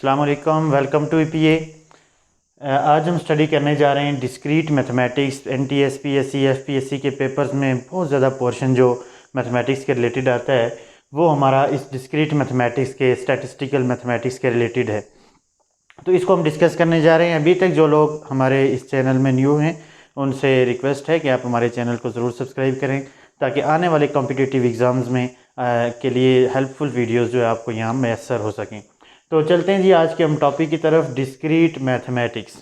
अस्सलाम वालेकुम, welcome to EPA. आज हम स्टडी करने जा रहे हैं discrete mathematics. NTS, PSC, FPSC के पेपर्स में बहुत ज़्यादा पोर्शन जो मैथमेटिक्स के रिलेटेड आता है वो हमारा इस डिस्क्रीट मैथमेटिक्स के स्टैटिस्टिकल मैथमेटिक्स के रिलेटेड है। तो इसको हम डिस्कस करने जा रहे हैं। अभी तक जो लोग हमारे इस चैनल में न्यू हैं उनसे रिक्वेस्ट है कि आप हमारे चैनल को ज़रूर सब्सक्राइब करें ताकि आने वाले कॉम्पिटिटिव एग्ज़ाम्स में के लिए हेल्पफुल वीडियोस जो है आपको यहाँ मैसर हो सकें। तो चलते हैं जी आज के हम टॉपिक की तरफ, डिस्क्रीट मैथमेटिक्स।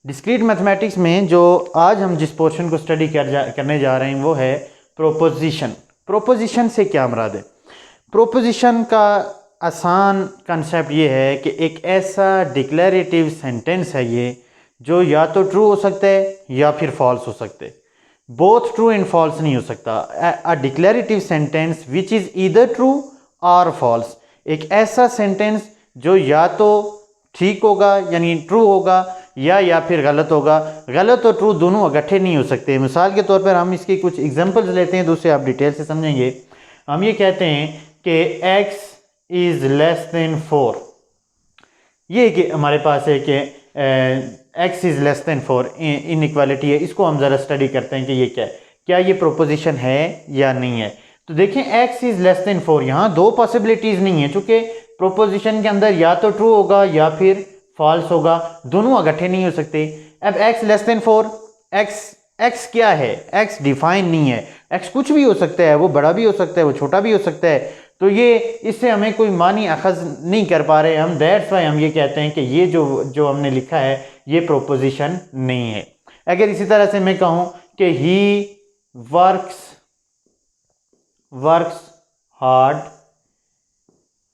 डिस्क्रीट मैथमेटिक्स में जो आज हम जिस पोर्शन को स्टडी करने जा रहे हैं वो है प्रोपोजिशन। प्रोपोजिशन से क्या मुराद है? प्रोपोजिशन का आसान कंसेप्ट ये है कि एक ऐसा डिक्लेरेटिव सेंटेंस है ये जो या तो ट्रू हो सकता है या फिर फॉल्स हो सकता है। बोथ ट्रू एंड फॉल्स नहीं हो सकता। A declarative sentence which is either true और फॉल्स, एक ऐसा सेंटेंस जो या तो ठीक होगा यानी ट्रू होगा या फिर गलत होगा। गलत और ट्रू दोनों इकट्ठे नहीं हो सकते। मिसाल के तौर पर हम इसकी कुछ एग्जांपल्स लेते हैं, दूसरे आप डिटेल से समझेंगे। हम ये कहते हैं कि x इज़ लेस देन 4। ये कि हमारे पास है कि x is less than 4 inequality है। इसको हम ज़रा स्टडी करते हैं कि ये क्या ये प्रोपोजिशन है या नहीं है। तो देखें x इज़ लेस देन 4, यहाँ दो पॉसिबिलिटीज़ नहीं है चूँकि प्रोपोजिशन के अंदर या तो ट्रू होगा या फिर फॉल्स होगा, दोनों इकट्ठे नहीं हो सकते। अब x लेस देन 4, x क्या है? x डिफाइन नहीं है। x कुछ भी हो सकता है, वो बड़ा भी हो सकता है, वो छोटा भी हो सकता है। तो ये इससे हमें कोई मानी अखज़ नहीं कर पा रहे हम। दैट्स वाई हम ये कहते हैं कि ये जो हमने लिखा है ये प्रोपोजिशन नहीं है। अगर इसी तरह से मैं कहूँ कि ही वर्क्स हार्ड,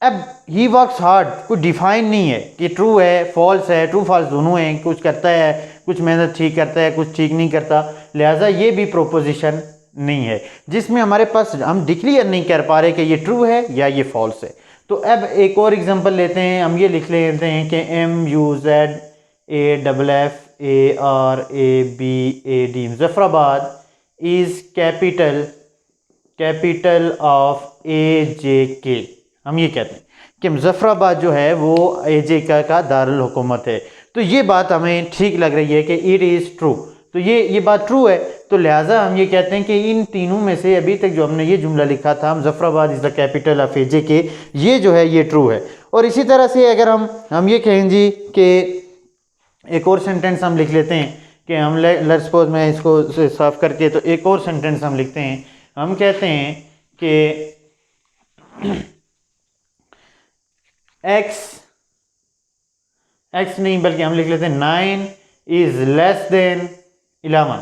अब ही वर्क्स हार्ड कोई डिफाइन नहीं है कि ट्रू है फॉल्स है, ट्रू फॉल्स दोनों हैं। कुछ करता है, कुछ मेहनत ठीक करता है, कुछ ठीक नहीं करता, लिहाजा ये भी प्रोपोजिशन नहीं है जिसमें हमारे पास हम डिक्लेयर नहीं कर पा रहे कि ये ट्रू है या ये फॉल्स है। तो अब एक और एग्जांपल लेते हैं। हम ये लिख लेते हैं कि MUZAFFARABAD Muzaffarabad is capital of AJK। हम ये कहते हैं कि मुज़फ़्फ़राबाद जो है वो AJK का दारुल हुकूमत है। तो ये बात हमें ठीक लग रही है कि इट इज़ ट्रू। तो ये बात ट्रू है, तो लिहाजा हम ये कहते हैं कि इन तीनों में से अभी तक जो हमने ये जुमला लिखा था Muzaffarabad is the capital of AJK, ये जो है ये ट्रू है। और इसी तरह से अगर हम ये कहें जी कि एक और सेंटेंस हम लिख लेते हैं कि हम लेट्स सपोज मैं इसको साफ करके तो एक और सेंटेंस हम लिखते हैं। हम कहते हैं कि x नहीं बल्कि हम लिख लेते हैं 9 इज़ लेस देन 11।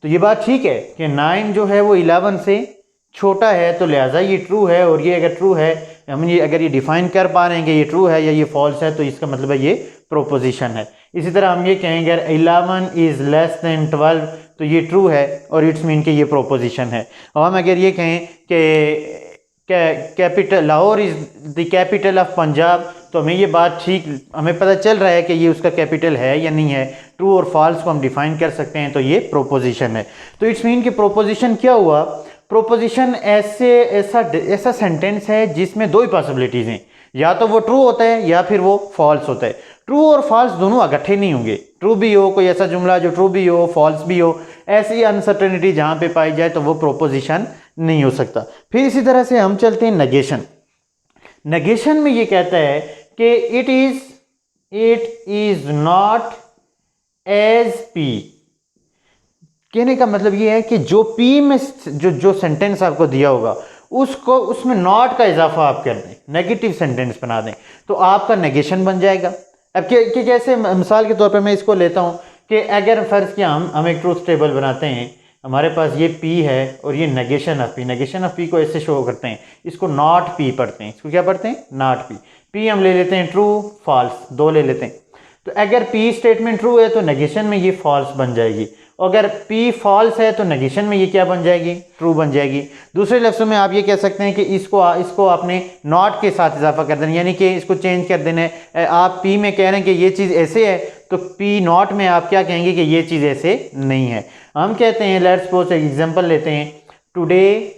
तो ये बात ठीक है कि 9 जो है वो 11 से छोटा है, तो लिहाजा ये ट्रू है। और ये अगर ट्रू है, हम ये अगर ये डिफाइन कर पा रहे हैं कि ये ट्रू है या ये फॉल्स है, तो इसका मतलब है ये प्रोपोजिशन है। इसी तरह हम ये कहेंगे 11 इज़ लेस देन 12, तो ये ट्रू है और इट्स मीन कि ये प्रोपोजिशन है। और हम अगर ये कहें कि capital Lahore is the capital of Punjab, तो हमें ये बात ठीक, हमें पता चल रहा है कि ये उसका कैपिटल है या नहीं है। ट्रू और फॉल्स को हम डिफाइन कर सकते हैं, तो ये प्रोपोजिशन है। तो इट्स मीन कि प्रोपोजिशन क्या हुआ? प्रोपोजिशन ऐसा सेंटेंस है जिसमें दो ही पॉसिबिलिटीज़ हैं, या तो वो ट्रू होता है या फिर वो फॉल्स होता है। ट्रू और फॉल्स दोनों इकट्ठे नहीं होंगे। ट्रू भी हो, कोई ऐसा जुमला जो ट्रू भी हो, फॉल्स भी हो, ऐसी अनसर्टेनिटी जहाँ पे पाई जाए तो वो प्रोपोजिशन नहीं हो सकता। फिर इसी तरह से हम चलते हैं नेगेशन। नेगेशन में ये कहता है कि it is not as P. कहने का मतलब ये है कि जो पी में जो सेंटेंस आपको दिया होगा उसको उसमें नॉट का इजाफा आप कर दें, नेगेटिव सेंटेंस बना दें, तो आपका नेगेशन बन जाएगा। अब कैसे? मिसाल के तौर पे मैं इसको लेता हूँ कि अगर फ़र्ज़ किया हम एक ट्रूथ टेबल बनाते हैं, हमारे पास ये P है और ये नेगेशन ऑफ P को ऐसे शो करते हैं, इसको नॉट P पढ़ते हैं। इसको क्या पढ़ते हैं? नॉट P हम ले लेते हैं ट्रू फॉल्स, दो ले लेते हैं। तो अगर P स्टेटमेंट ट्रू है तो नेगेशन में ये फॉल्स बन जाएगी, अगर P फॉल्स है तो नेगेशन में ये क्या बन जाएगी? ट्रू बन जाएगी। दूसरे लफ्ज़ों में आप ये कह सकते हैं कि इसको आपने नॉट के साथ इजाफा कर देना, यानी कि इसको चेंज कर देना है। आप P में कह रहे हैं कि ये चीज़ ऐसे है, तो P नॉट में आप क्या कहेंगे कि ये चीज़ ऐसे नहीं है। हम कहते हैं, लेट्स सपोज एक एग्जांपल लेते हैं, today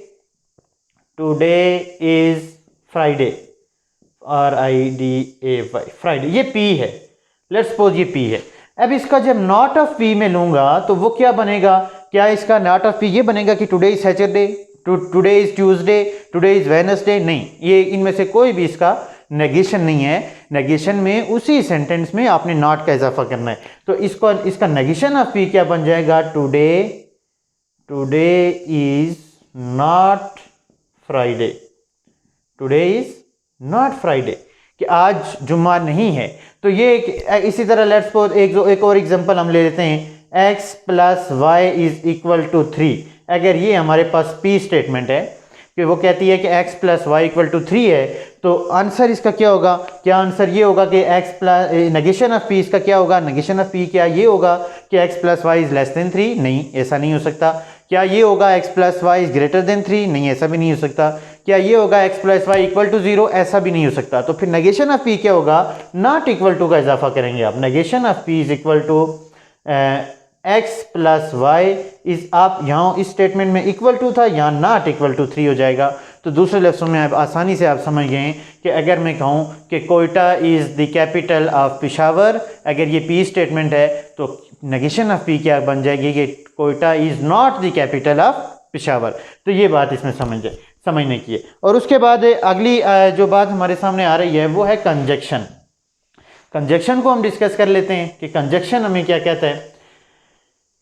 is Friday. RIDAY, Friday, ये P है, लेट्स सपोज ये P है। अब इसका जब नॉट ऑफ P में लूंगा तो वो क्या बनेगा, क्या इसका नॉट ऑफ P ये बनेगा कि today is Saturday, today is Tuesday, today is Wednesday, नहीं, ये इनमें से कोई भी इसका नेगेशन नहीं है। नेगेशन में उसी सेंटेंस में आपने नॉट का इजाफा करना है, तो इसका नेगेशन ऑफ P क्या बन जाएगा, today is not Friday, today is not Friday, कि आज जुम्मा नहीं है। तो ये इसी तरह लेट्स सपोज एक और एग्जांपल हम ले लेते हैं, x plus y is equal to 3। अगर ये हमारे पास P स्टेटमेंट है कि वो कहती है कि x plus y equal to 3 है, तो आंसर इसका क्या होगा, क्या आंसर ये होगा कि x plus negation of P इसका क्या होगा, नेगेशन ऑफ P क्या ये होगा कि x plus y is less than 3, नहीं, ऐसा नहीं हो सकता। क्या ये होगा x plus y is greater than 3, नहीं, ऐसा भी नहीं हो सकता। क्या ये होगा x plus y equal to 0, ऐसा भी नहीं हो सकता। तो फिर नेगेशन ऑफ P क्या होगा, नॉट इक्वल टू का इजाफा करेंगे आप, negation of P is equal to x plus y is, आप यहाँ इस स्टेटमेंट में इक्वल टू था, यहाँ नॉट इक्वल टू 3 हो जाएगा। तो दूसरे लफ्ज़ों में आप आसानी से आप समझ गए कि अगर मैं कहूँ कि Quetta is the capital of Peshawar, अगर ये P स्टेटमेंट है तो नेगेशन ऑफ P क्या बन जाएगी कि Quetta is not the capital of Peshawar. तो ये बात इसमें समझने की है। और उसके बाद अगली जो बात हमारे सामने आ रही है वो है कंजक्शन। कंजक्शन को हम डिस्कस कर लेते हैं कि कंजक्शन हमें क्या कहता है।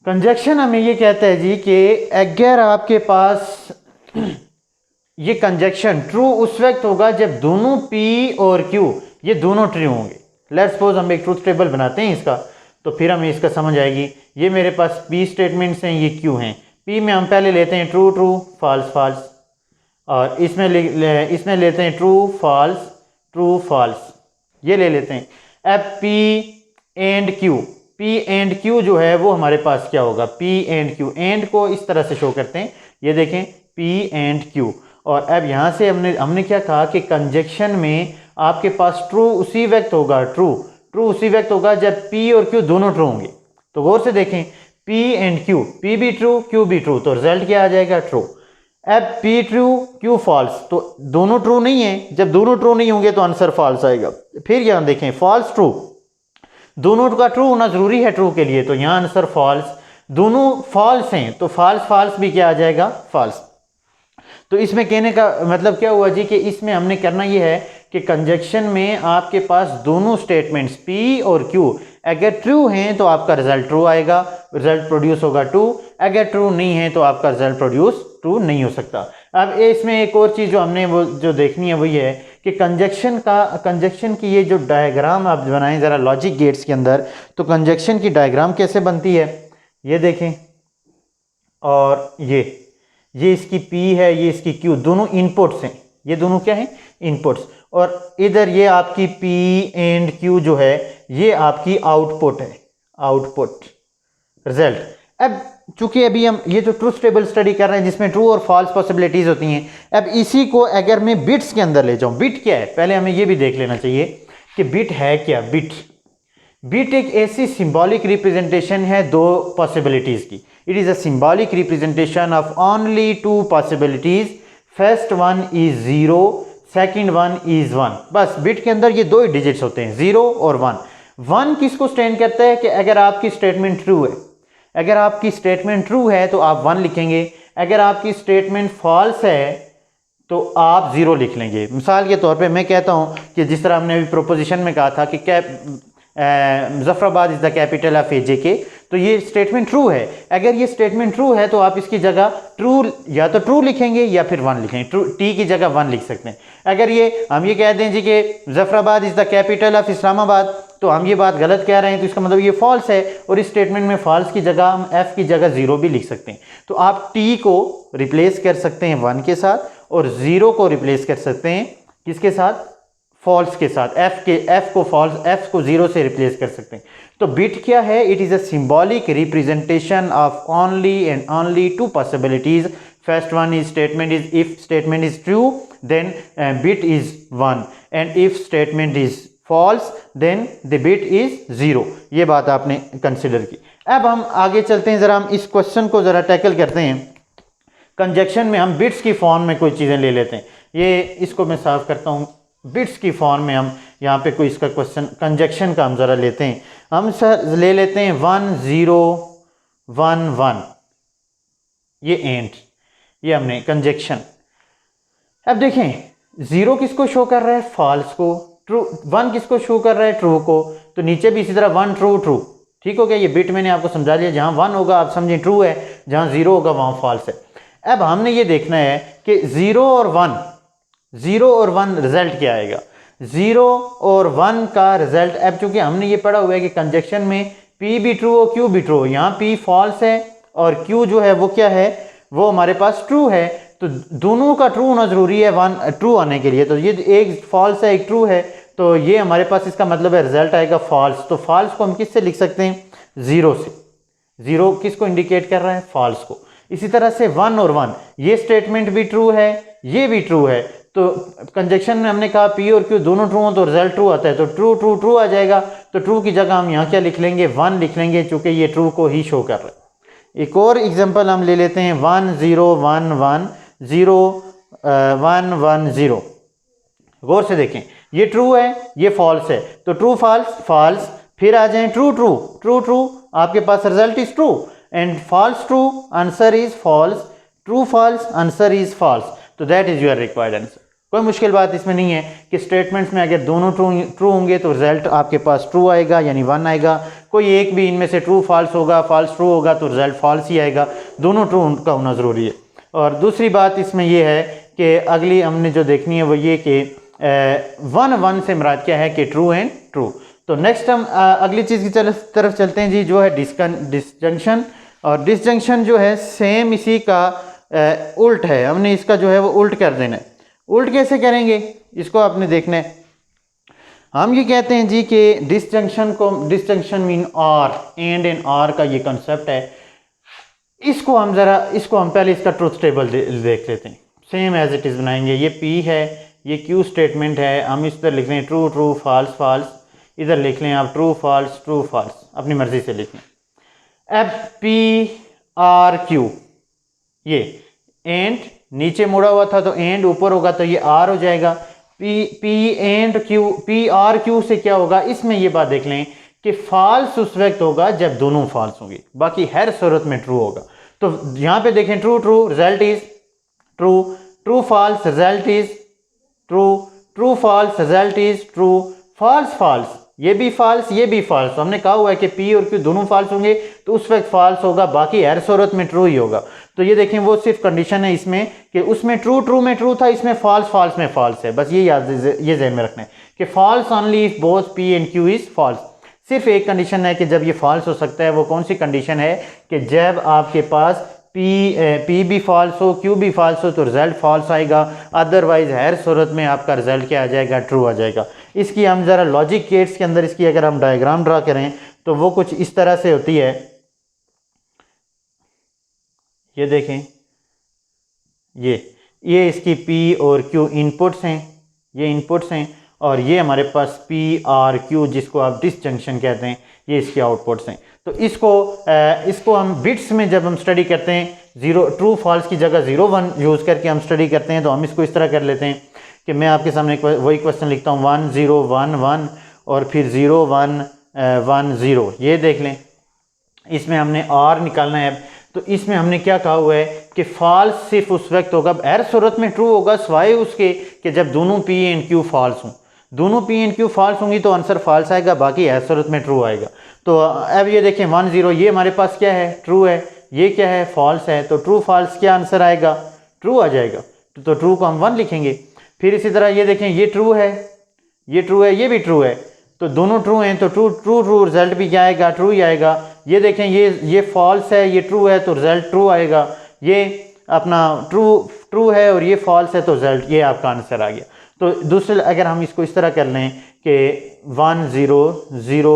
कंजक्शन हमें ये कहता है जी कि अगर आपके पास ये कंजक्शन ट्रू उस वक्त होगा जब दोनों P और Q ये दोनों ट्रू होंगे। लेट्स सपोज हम एक ट्रूथ टेबल बनाते हैं इसका, तो फिर हमें इसका समझ आएगी। ये मेरे पास P स्टेटमेंट्स हैं, ये Q हैं। P में हम पहले लेते हैं ट्रू ट्रू फॉल्स फॉल्स, और इसमें लेते हैं ट्रू फॉल्स, ये ले लेते हैं। अब P एंड Q जो है वो हमारे पास क्या होगा, P एंड Q, एंड को इस तरह से शो करते हैं, ये देखें P एंड Q। और अब यहाँ से हमने क्या कहा कि कंजक्शन में आपके पास ट्रू उसी वक्त होगा, ट्रू उसी वक्त होगा जब P और Q दोनों ट्रू होंगे। तो गौर से देखें, P एंड Q, P भी ट्रू Q भी ट्रू, तो रिजल्ट क्या आ जाएगा, ट्रू। अब P ट्रू Q फॉल्स, तो दोनों ट्रू नहीं है, जब दोनों ट्रू नहीं होंगे तो आंसर फॉल्स आएगा। फिर यहाँ देखें फॉल्स ट्रू, दोनों का ट्रू होना जरूरी है ट्रू के लिए, तो यहाँ आंसर फॉल्स। दोनों फॉल्स हैं तो फॉल्स भी क्या आ जाएगा, फॉल्स। तो इसमें कहने का मतलब क्या हुआ जी कि इसमें हमने करना ये है कि कंजक्शन में आपके पास दोनों स्टेटमेंट्स P और Q अगर ट्रू हैं तो आपका रिजल्ट ट्रू आएगा, रिजल्ट प्रोड्यूस होगा ट्रू। अगर ट्रू नहीं है तो आपका रिजल्ट प्रोड्यूस ट्रू नहीं हो सकता। अब इसमें एक और चीज़ जो हमने वो जो देखनी है वो ये है कि कंजक्शन की ये जो डायग्राम आप बनाएं ज़रा लॉजिक गेट्स के अंदर, तो कंजक्शन की डायग्राम कैसे बनती है ये देखें। और ये इसकी P है, ये इसकी Q, दोनों इनपुट्स हैं, ये दोनों क्या हैं, इनपुट्स। और इधर ये आपकी P एंड Q जो है ये आपकी आउटपुट है, आउटपुट रिजल्ट। अब चूंकि अभी हम ये जो ट्रूथ टेबल स्टडी कर रहे हैं जिसमें ट्रू और फॉल्स पॉसिबिलिटीज होती हैं, अब इसी को अगर मैं बिट्स के अंदर ले जाऊं, बिट क्या है पहले हमें ये भी देख लेना चाहिए कि बिट है क्या। बिट एक ऐसी सिंबॉलिक रिप्रेजेंटेशन है दो पॉसिबिलिटीज की। It is a symbolic representation of only two possibilities, first one is 0, second one is 1। बस बिट के अंदर ये दो ही डिजिट्स होते हैं, 0 और 1। 1 किसको स्टैंड करता है कि अगर आपकी स्टेटमेंट ट्रू है, अगर आपकी स्टेटमेंट ट्रू है तो आप 1 लिखेंगे, अगर आपकी स्टेटमेंट फॉल्स है तो आप 0 लिख लेंगे। मिसाल के तौर पे मैं कहता हूं कि जिस तरह हमने अभी प्रोपोजिशन में कहा था कि Muzaffarabad is the capital of AJK, तो ये स्टेटमेंट ट्रू है। अगर ये स्टेटमेंट ट्रू है तो आप इसकी जगह ट्रू या तो ट्रू लिखेंगे या फिर 1 लिखेंगे, ट्रू T की जगह 1 लिख सकते हैं। अगर ये हम ये कह दें जी कि Muzaffarabad is the capital of Islamabad, तो हम ये बात गलत कह रहे हैं, तो इसका मतलब ये फॉल्स है, और इस स्टेटमेंट में फॉल्स की जगह हम F की जगह 0 भी लिख सकते हैं। तो आप T को रिप्लेस कर सकते हैं 1 के साथ और 0 को रिप्लेस कर सकते हैं किसके साथ, फॉल्स के साथ। F को 0 से रिप्लेस कर सकते हैं। तो बिट क्या है, it is a symbolic representation of only and only two possibilities. First one is statement is, if statement is true then bit is 1, and if statement is false then the bit is 0। ये बात आपने consider की। अब हम आगे चलते हैं, जरा हम इस क्वेश्चन को जरा टैकल करते हैं। कंजक्शन में हम बिट्स की फॉर्म में कोई चीज़ें ले लेते हैं। ये इसको मैं साफ करता हूँ, बिट्स की फॉर्म में हम यहाँ पे कोई इसका क्वेश्चन कंजक्शन का हम ज़रा लेते हैं। हम सर ले लेते हैं 1 0 1 1, ये एंड, ये हमने कंजक्शन। अब देखें जीरो किसको शो कर रहा है, फॉल्स को, ट्रू 1 किसको शो कर रहा है, ट्रू को। तो नीचे भी इसी तरह 1 ट्रू ट्रू, ठीक हो गया। ये बिट मैंने आपको समझा दिया, जहाँ 1 होगा आप समझें ट्रू है, जहाँ 0 होगा वहाँ फॉल्स है। अब हमने ये देखना है कि 0 और 1 रिजल्ट क्या आएगा। 0 और 1 का रिजल्ट, अब चूंकि हमने ये पढ़ा हुआ है कि कंजक्शन में P भी ट्रू हो Q भी ट्रू हो, यहाँ P फॉल्स है और Q जो है वो क्या है, वो हमारे पास ट्रू है। तो दोनों का ट्रू होना जरूरी है 1 ट्रू आने के लिए। तो ये एक फॉल्स है एक ट्रू है, तो ये हमारे पास इसका मतलब है रिजल्ट आएगा फॉल्स। तो फॉल्स को हम किससे लिख सकते हैं, 0 से। 0 किसको इंडिकेट कर रहा है, फॉल्स को। इसी तरह से 1 और 1, ये स्टेटमेंट भी ट्रू है ये भी ट्रू है। तो कंजक्शन में हमने कहा P और Q दोनों ट्रू हो तो रिजल्ट ट्रू आता है, तो ट्रू ट्रू ट्रू आ जाएगा। तो ट्रू की जगह हम यहाँ क्या लिख लेंगे, 1 लिख लेंगे, चूंकि ये ट्रू को ही शो कर रहा है। एक और एग्जांपल हम ले लेते हैं 1 0 1 1 0 1 1 0। गौर से देखें, ये ट्रू है ये फॉल्स है, तो ट्रू फॉल्स फॉल्स, फिर आ जाए ट्रू ट्रू ट्रू ट्रू, आपके पास result is true, and false true answer is false, true false answer is false. तो that is your required answer. कोई मुश्किल बात इसमें नहीं है कि स्टेटमेंट्स में अगर दोनों ट्रू होंगे तो रिजल्ट आपके पास ट्रू आएगा, यानी 1 आएगा। कोई एक भी इनमें से ट्रू फॉल्स होगा, फॉल्स ट्रू होगा तो रिजल्ट फॉल्स ही आएगा। दोनों ट्रू का होना ज़रूरी है। और दूसरी बात इसमें यह है कि अगली हमने जो देखनी है वो ये कि 1 1 से मुराद क्या है कि ट्रू एंड ट्रू। तो नेक्स्ट हम अगली चीज़ की तरफ चलते हैं जी, जो है डिसजंक्शन। और डिसजंक्शन जो है सेम इसी का उल्ट है, हमने इसका जो है वो उल्ट कर देना है। उल्ट कैसे करेंगे इसको आपने देखना है। हम ये कहते हैं जी कि डिसजंक्शन मीन और, एंड एंड और का ये कंसेप्ट है। इसको हम पहले इसका ट्रूथ टेबल देख लेते हैं। सेम एज इट इज़ बनाएंगे। ये P है, ये Q स्टेटमेंट है, हम इस तरह लिख लें ट्रू ट्रू फॉल्स फॉल्स, इधर लिख लें आप ट्रू फॉल्स, अपनी मर्जी से लिख लें। अब P R Q, ये एंड नीचे मुड़ा हुआ था तो एंड ऊपर होगा तो ये आर हो जाएगा। P and Q, P R Q से क्या होगा, इसमें ये बात देख लें कि फॉल्स उस वक्त होगा जब दोनों फॉल्स होंगे, बाकी हर सूरत में ट्रू होगा। तो यहाँ पे देखें true true result is true, true false result is true, true false result is true, false false ये भी फॉल्स ये भी फॉल्स। हमने कहा हुआ है कि P और Q दोनों फॉल्स होंगे तो उस वक्त फॉल्स होगा, बाकी हर सूरत में ट्रू ही होगा। तो ये देखें वो सिर्फ कंडीशन है इसमें कि उसमें ट्रू ट्रू में ट्रू था, इसमें फॉल्स में फॉल्स है। बस ये याद, ये ज़हन में रखना है कि false only if both P and Q is false. सिर्फ एक कंडीशन है कि जब ये फॉल्स हो सकता है, वो कौन सी कंडीशन है कि जब आपके पास P भी फॉल्स हो Q भी फॉल्स हो तो रिजल्ट फॉल्स आएगा, अदरवाइज हर सूरत में आपका रिजल्ट क्या आ जाएगा, ट्रू आ जाएगा। इसकी हम ज़रा लॉजिक गेट्स के अंदर इसकी अगर हम डायग्राम ड्रा करें तो वो कुछ इस तरह से होती है। ये देखें, ये इसकी P और Q इनपुट्स हैं, ये इनपुट्स हैं, और ये हमारे पास P R Q जिसको आप डिसजंक्शन कहते हैं, ये इसके आउटपुट्स हैं। तो इसको हम बिट्स में जब हम स्टडी करते हैं, जीरो ट्रू फॉल्स की जगह 0 1 यूज़ करके हम स्टडी करते हैं, तो हम इसको इस तरह कर लेते हैं कि मैं आपके सामने वही क्वेश्चन लिखता हूँ 1 0 1 1 और फिर 0 1 1 0। ये देख लें, इसमें हमने R निकालना है। तो इसमें हमने क्या कहा हुआ है कि फॉल्स सिर्फ उस वक्त होगा, हर सूरत में ट्रू होगा सिवाय उसके कि जब दोनों P एंड Q फॉल्स हों। दोनों P एंड Q फॉल्स होंगी तो आंसर फॉल्स आएगा, बाकी हर सूरत में ट्रू आएगा। तो अब ये देखें 1 0, ये हमारे पास क्या है, ट्रू है, ये क्या है, फॉल्स है। तो ट्रू फॉल्स क्या आंसर आएगा, ट्रू आ जाएगा। तो ट्रू को हम 1 लिखेंगे। फिर इसी तरह ये देखें, ये ट्रू है ये ट्रू है ये भी ट्रू है, तो दोनों ट्रू हैं तो ट्रू ट्रू ट्रू रिजल्ट भी क्या आएगा, ट्रू ही आएगा। ये देखें, ये फॉल्स है ये ट्रू है तो रिजल्ट ट्रू आएगा। ये अपना ट्रू है और ये फॉल्स है तो रिजल्ट ये आपका आंसर आ गया। तो दूसरे अगर हम इसको इस तरह कर लें कि 1 0 0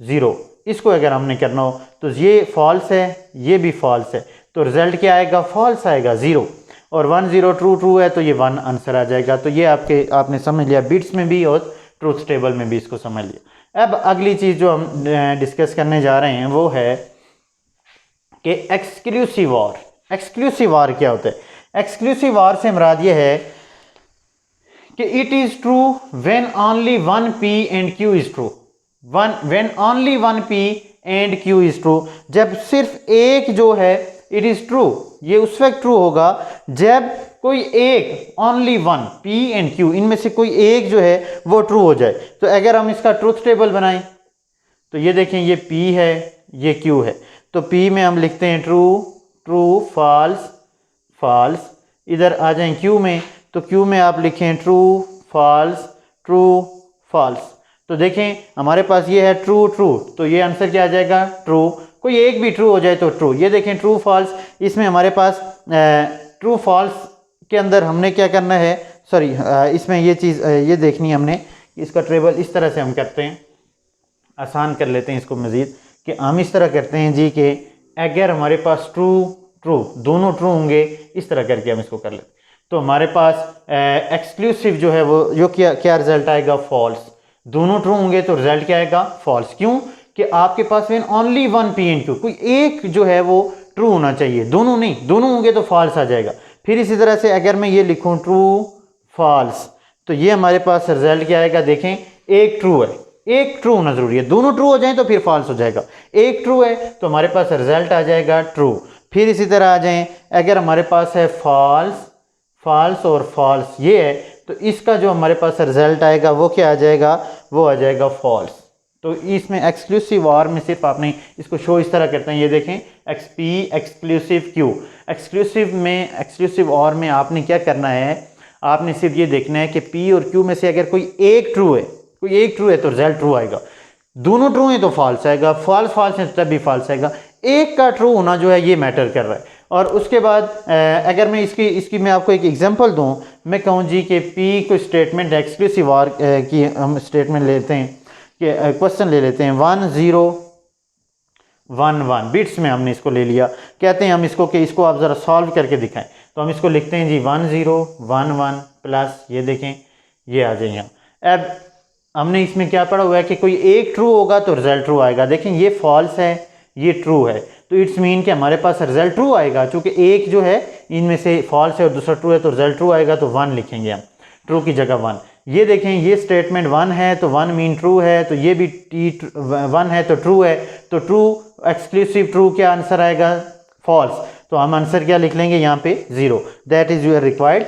0, इसको अगर हमने करना हो तो ये फॉल्स है ये भी फॉल्स है, तो रिजल्ट क्या आएगा, फॉल्स आएगा 0, और 1 0 ट्रू ट्रू है तो ये 1 आंसर आ जाएगा। तो ये आपने समझ लिया बिट्स में भी और ट्रूथ टेबल में भी इसको समझ लिया। अब अगली चीज़ जो हम डिस्कस करने जा रहे हैं वो है कि एक्सक्लूसिव ऑर। एक्सक्लूसिव ऑर क्या होता है? एक्सक्लूसिव ऑर से मुराद ये है कि it is true when only one P and Q is true, when only one P and Q is true, जब सिर्फ एक जो है इट इज ट्रू, ये उस वक्त ट्रू होगा जब कोई एक only one P and Q इनमें से कोई एक जो है वो ट्रू हो जाए। तो अगर हम इसका ट्रूथ टेबल बनाएं तो ये देखें, ये P है, ये Q है, तो P में हम लिखते हैं ट्रू ट्रू फॉल्स फॉल्स। इधर आ जाएं Q में, तो Q में आप लिखें ट्रू फॉल्स ट्रू फॉल्स। तो देखें हमारे पास ये है ट्रू ट्रू, तो ये आंसर क्या आ जाएगा ट्रू। कोई एक भी ट्रू हो जाए तो ट्रू। ये देखें ट्रू फॉल्स, इसमें हमारे पास ट्रू फॉल्स के अंदर हमने क्या करना है, सॉरी इसमें ये चीज़ ये देखनी है हमने, इसका टेबल इस तरह से हम करते हैं, आसान कर लेते हैं इसको मज़ीद, कि हम इस तरह करते हैं जी कि अगर हमारे पास ट्रू ट्रू दोनों ट्रू होंगे, इस तरह करके हम इसको कर लेते हैं, तो हमारे पास एक्सक्लूसिव जो है वो जो क्या रिजल्ट आएगा फॉल्स। दोनों ट्रू होंगे तो रिजल्ट क्या आएगा फॉल्स। क्यों कि आपके पास when only one P and Q, कोई एक जो है वो ट्रू होना चाहिए, दोनों नहीं, दोनों होंगे तो फॉल्स आ जाएगा। फिर इसी तरह से अगर मैं ये लिखूं ट्रू फॉल्स, तो ये हमारे पास रिजल्ट क्या आएगा, देखें एक ट्रू है, एक ट्रू होना जरूरी है, दोनों ट्रू हो जाएं तो फिर फॉल्स हो जाएगा। एक ट्रू है तो हमारे पास रिजल्ट आ जाएगा ट्रू। फिर इसी तरह आ जाएं, अगर हमारे पास है फॉल्स फॉल्स और फॉल्स ये है, तो इसका जो हमारे पास रिजल्ट आएगा वो क्या आ जाएगा, वो आ जाएगा फॉल्स। तो इसमें एक्सक्लूसिव और में सिर्फ आपने इसको शो इस तरह करते हैं, ये देखें XP एक्सक्लूसिव Q। एक्सक्लूसिव में, एक्सक्लूसिव और में आपने क्या करना है, आपने सिर्फ ये देखना है कि P और Q में से अगर कोई एक ट्रू है, कोई एक ट्रू है तो रिजल्ट ट्रू आएगा, दोनों ट्रू हैं तो फॉल्स आएगा, फॉल्स फॉल्स है तब भी फॉल्स आएगा। एक का ट्रू होना जो है ये मैटर कर रहा है। और उसके बाद अगर मैं इसकी मैं आपको एक एग्जांपल दूं, मैं कहूँ जी कि P कोई स्टेटमेंट एक्सक्लूसिव और की हम स्टेटमेंट लेते हैं कि क्वेश्चन ले लेते हैं 1011 बिट्स में हमने इसको ले लिया, कहते हैं हम इसको कि इसको आप ज़रा सॉल्व करके दिखाएं, तो हम इसको लिखते हैं जी 1011 प्लस ये देखें ये आ जाए यहाँ। अब हमने इसमें क्या पढ़ा हुआ है कि कोई एक ट्रू होगा तो रिजल्ट ट्रू आएगा। देखें ये फॉल्स है ये ट्रू है, तो इट्स मीन कि हमारे पास रिजल्ट ट्रू आएगा, क्योंकि एक जो है इनमें से फॉल्स है और दूसरा ट्रू है, तो रिजल्ट ट्रू आएगा, तो 1 लिखेंगे हम, ट्रू की जगह 1। ये देखें ये स्टेटमेंट 1 है तो 1 मीन ट्रू है, तो ये भी T1 है तो ट्रू है, तो ट्रू एक्सक्लूसिव ट्रू क्या आंसर आएगा फॉल्स। तो हम आंसर क्या लिख लेंगे यहाँ पे 0। That is your required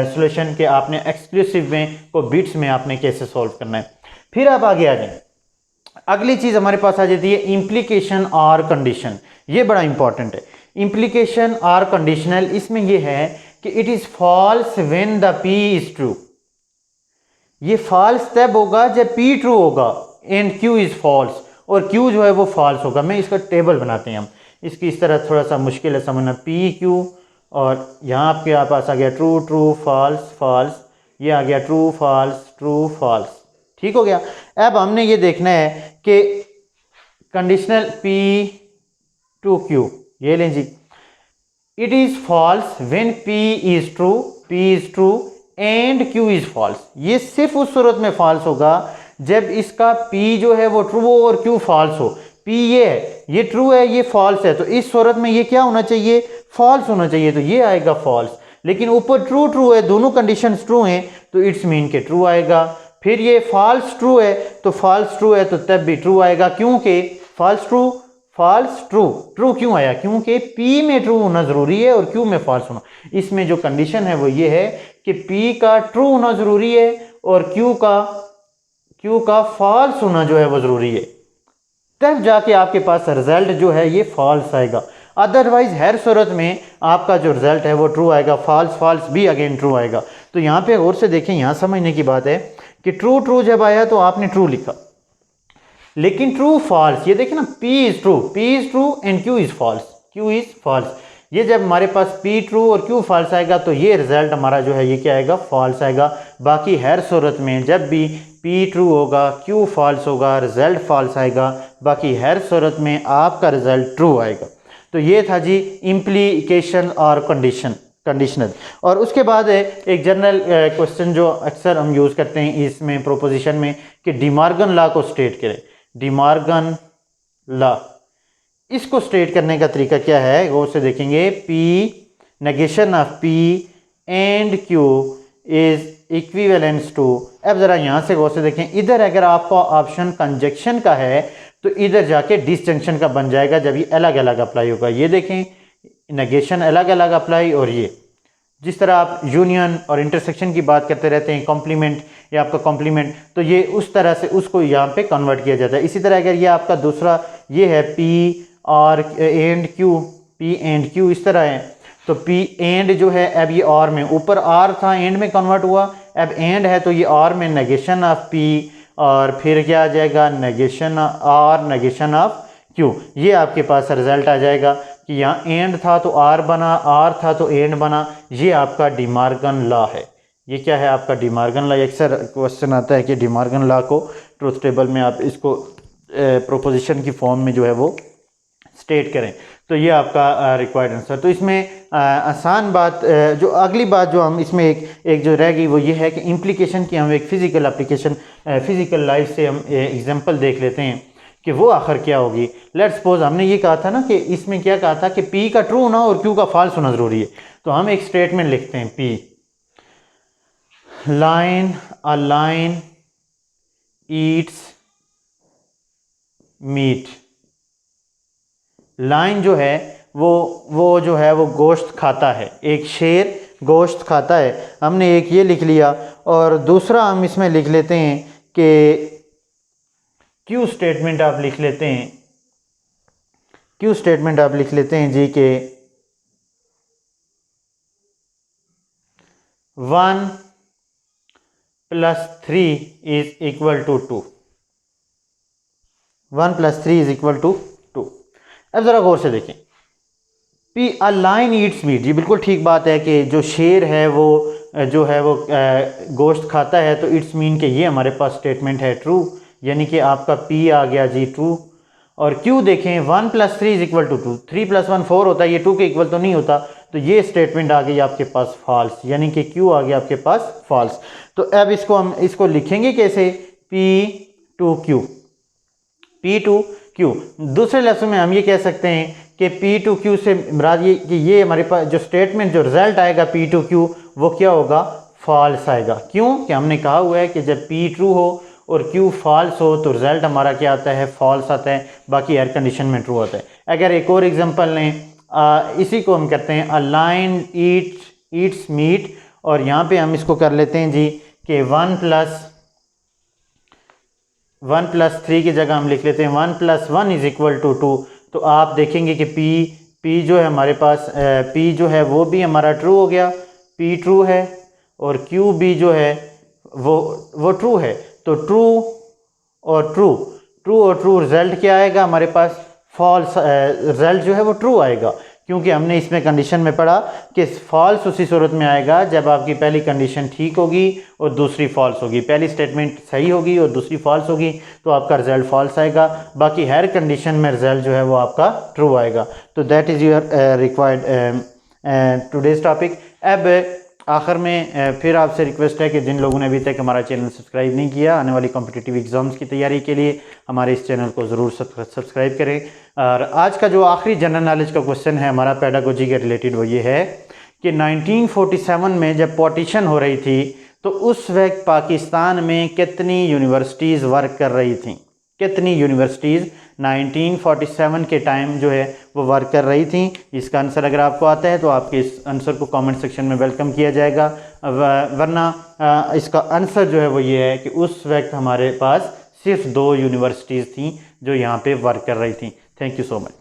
solution कि आपने एक्सक्लूसिव में को बिट्स में आपने कैसे सॉल्व करना है। फिर आप आगे आ जाएं, अगली चीज़ हमारे पास आ जाती है इम्प्लीकेशन और कंडीशन। ये बड़ा इंपॉर्टेंट है, इम्प्लीकेशन और कंडीशनल। इसमें ये है कि it is false when the P is true. ये फॉल्स तब होगा जब P ट्रू होगा एंड Q इज़ फॉल्स, और Q जो है वो फॉल्स होगा। मैं इसका टेबल बनाते हैं हम, इसकी इस तरह थोड़ा सा मुश्किल है समझना, P Q और यहाँ आपके पास आ गया ट्रू ट्रू फॉल्स फॉल्स, ये आ गया ट्रू फॉल्स, ठीक हो गया। अब हमने ये देखना है कि कंडीशनल P टू Q, ये लें जी, it is false when P is true and Q is false. ये सिर्फ उस सूरत में फॉल्स होगा जब इसका P जो है वो ट्रू हो और Q फॉल्स हो। P ये है, ये ट्रू है, ये फॉल्स है, तो इस सूरत में ये क्या होना चाहिए फॉल्स होना चाहिए, तो ये आएगा फॉल्स। लेकिन ऊपर ट्रू है, दोनों कंडीशंस ट्रू हैं, तो इट्स मीन के ट्रू आएगा। फिर ये फॉल्स ट्रू है तो फॉल्स ट्रू है तो तब भी ट्रू आएगा, क्योंकि फॉल्स ट्रू क्यों आया, क्योंकि P में ट्रू होना ज़रूरी है और Q में फॉल्स होना। इसमें जो कंडीशन है वो ये है कि P का ट्रू होना ज़रूरी है और Q का फॉल्स होना जो है वो ज़रूरी है, तब जाके आपके पास रिजल्ट जो है ये फॉल्स आएगा। अदरवाइज हर सूरत में आपका जो रिजल्ट है वो ट्रू आएगा, फॉल्स भी अगेन ट्रू आएगा। तो यहाँ पे गौर से देखें, यहाँ समझने की बात है कि ट्रू जब आया तो आपने ट्रू लिखा, लेकिन ट्रू फॉल्स, ये देखें ना P is true and Q is false. ये जब हमारे पास P ट्रू और Q फॉल्स आएगा तो ये रिजल्ट हमारा जो है ये क्या आएगा फॉल्स आएगा। बाकी हर सूरत में जब भी P ट्रू होगा Q फॉल्स होगा, रिजल्ट फॉल्स आएगा, बाकी हर सूरत में आपका रिजल्ट ट्रू आएगा। तो ये था जी इम्प्लीकेशन और कंडीशनल। और उसके बाद एक जनरल क्वेश्चन जो अक्सर हम यूज़ करते हैं इसमें प्रोपोजिशन में, कि डिमॉर्गन लॉ को स्टेट करें। डिमॉर्गन लॉ, इसको स्टेट करने का तरीका क्या है वो से देखेंगे। P negation of P and Q is equivalence to. अब ज़रा यहाँ से गौर से देखें, इधर अगर आपका ऑप्शन कंजक्शन का है तो इधर जाके डिसजंक्शन का बन जाएगा जब ये अलग अलग अप्लाई होगा। ये देखें नेगेशन अलग अलग अप्लाई, और ये जिस तरह आप यूनियन और इंटरसेक्शन की बात करते रहते हैं, कॉम्प्लीमेंट या आपका कॉम्प्लीमेंट, तो ये उस तरह से उसको यहाँ पे कन्वर्ट किया जाता है। इसी तरह अगर ये आपका दूसरा ये है पी और and Q, P and Q इस तरह है, तो पी एंड जो है अब ये और में, ऊपर आर था एंड में कन्वर्ट हुआ, अब एंड है तो ये और में नेगेशन ऑफ पी, और फिर क्या आ जाएगा negation or negation of Q. ये आपके पास रिजल्ट आ जाएगा कि यहाँ एंड था तो आर बना, आर था तो एंड बना। ये आपका डिमार्गन लॉ है। ये क्या है आपका डिमार्गन लॉ। अक्सर क्वेश्चन आता है कि डिमार्गन लॉ को ट्रूथ टेबल में आप इसको प्रोपोजिशन की फॉर्म में जो है वो स्टेट करें, तो ये आपका रिक्वायर्ड आंसर। तो इसमें आसान बात, जो अगली बात जो हम इसमें एक जो रह गई वो ये है कि इम्प्लीकेशन की हम एक फ़िज़िकल एप्लीकेशन, फ़िज़िकल लाइफ से हम एग्जांपल देख लेते हैं कि वो आखिर क्या होगी। लेट्स सपोज हमने ये कहा था ना कि इसमें क्या कहा था कि P का ट्रू होना और Q का फॉल्स होना ज़रूरी है। तो हम एक स्टेटमेंट लिखते हैं, P line a line Yeats meet. Line जो है वो जो है वो गोश्त खाता है, एक शेर गोश्त खाता है। हमने एक ये लिख लिया, और दूसरा हम इसमें लिख लेते हैं कि क्यू स्टेटमेंट आप लिख लेते हैं, क्यू स्टेटमेंट आप लिख लेते हैं जी के 1 + 3 is equal to 2। 1 + 3 is equal to 2। अब ज़रा गौर से देखें, P a line Yeats meet, जी बिल्कुल ठीक बात है कि जो शेर है वो जो है वो गोश्त खाता है, तो इट्स मीन कि ये हमारे पास स्टेटमेंट है ट्रू, यानी कि आपका पी आ गया जी ट्रू। और क्यू देखें 1 + 3 इज इक्वल टू 2, 3 + 1 4 होता है, ये 2 के इक्वल तो नहीं होता, तो ये स्टेटमेंट आ गई आपके पास फॉल्स, यानी कि क्यू आ गया आपके पास फॉल्स। तो अब इसको हम इसको लिखेंगे कैसे, P2Q, P2Q। दूसरे लफ्ज़ में हम ये कह सकते हैं कि P2Q से मुराद ये कि ये हमारे पास जो स्टेटमेंट जो रिजल्ट आएगा P2Q वो क्या होगा, फॉल्स आएगा। क्यों कि हमने कहा हुआ है कि जब P ट्रू हो और Q फॉल्स हो तो रिजल्ट हमारा क्या आता है, फॉल्स आता है, बाकी एयर कंडीशन में ट्रू आता है। अगर एक और एग्जांपल लें, इसी को हम करते हैं अ लाइन ईट्स मीट, और यहाँ पे हम इसको कर लेते हैं जी कि 1 + 3 की जगह हम लिख लेते हैं 1 + 1 इज इक्वल टू 2। तो आप देखेंगे कि P जो है हमारे पास P जो है वो भी हमारा ट्रू हो गया, P ट्रू है, और Q भी जो है वो ट्रू है। तो ट्रू और ट्रू रिजल्ट क्या आएगा हमारे पास, फॉल्स रिजल्ट जो है वो ट्रू आएगा, क्योंकि हमने इसमें कंडीशन में पढ़ा कि फॉल्स उसी सूरत में आएगा जब आपकी पहली कंडीशन ठीक होगी और दूसरी फॉल्स होगी। पहली स्टेटमेंट सही होगी और दूसरी फॉल्स होगी तो आपका रिजल्ट फॉल्स आएगा, बाकी हर कंडीशन में रिजल्ट जो है वो आपका ट्रू आएगा। तो that is your required today's topic. अब आखिर में फिर आपसे रिक्वेस्ट है कि जिन लोगों ने अभी तक हमारा चैनल सब्सक्राइब नहीं किया, आने वाली कॉम्पिटिटिव एग्ज़ाम्स की तैयारी के लिए हमारे इस चैनल को ज़रूर सब्सक्राइब करें। और आज का जो आखिरी जनरल नॉलेज का क्वेश्चन है हमारा पेडागोजी के रिलेटेड, वो ये है कि 1947 में जब पार्टीशन हो रही थी तो उस वक्त पाकिस्तान में कितनी यूनिवर्सिटीज़ वर्क कर रही थी, कितनी यूनिवर्सिटीज़ 1947 के टाइम जो है वो वर्क कर रही थी। इसका आंसर अगर आपको आता है तो आपके इस आंसर को कमेंट सेक्शन में वेलकम किया जाएगा, वरना इसका आंसर जो है वो ये है कि उस वक्त हमारे पास सिर्फ 2 यूनिवर्सिटीज़ थी जो यहाँ पे वर्क कर रही थी। Thank you so much.